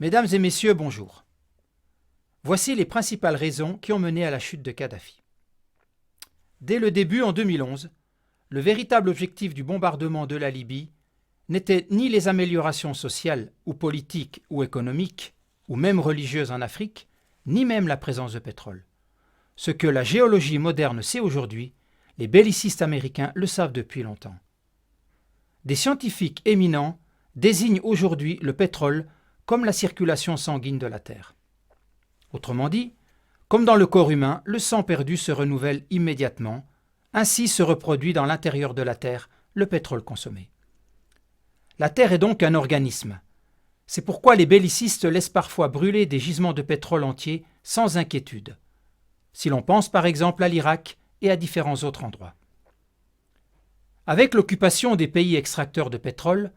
Mesdames et messieurs, bonjour. Voici les principales raisons qui ont mené à la chute de Kadhafi. Dès le début, en 2011, le véritable objectif du bombardement de la Libye n'était ni les améliorations sociales ou politiques ou économiques, ou même religieuses en Afrique, ni même la présence de pétrole. Ce que la géologie moderne sait aujourd'hui, les bellicistes américains le savent depuis longtemps. Des scientifiques éminents désignent aujourd'hui le pétrole comme la circulation sanguine de la Terre. Autrement dit, comme dans le corps humain, le sang perdu se renouvelle immédiatement, ainsi se reproduit dans l'intérieur de la Terre le pétrole consommé. La Terre est donc un organisme. C'est pourquoi les bellicistes laissent parfois brûler des gisements de pétrole entiers sans inquiétude, si l'on pense par exemple à l'Irak et à différents autres endroits. Avec l'occupation des pays extracteurs de pétrole,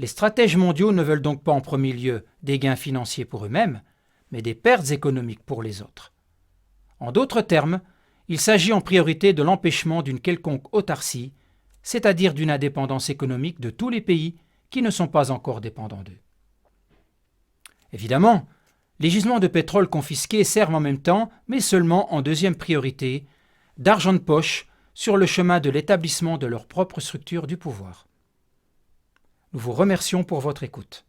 les stratèges mondiaux ne veulent donc pas en premier lieu des gains financiers pour eux-mêmes, mais des pertes économiques pour les autres. En d'autres termes, il s'agit en priorité de l'empêchement d'une quelconque autarcie, c'est-à-dire d'une indépendance économique de tous les pays qui ne sont pas encore dépendants d'eux. Évidemment, les gisements de pétrole confisqués servent en même temps, mais seulement en deuxième priorité, d'argent de poche sur le chemin de l'établissement de leur propre structure du pouvoir. Nous vous remercions pour votre écoute.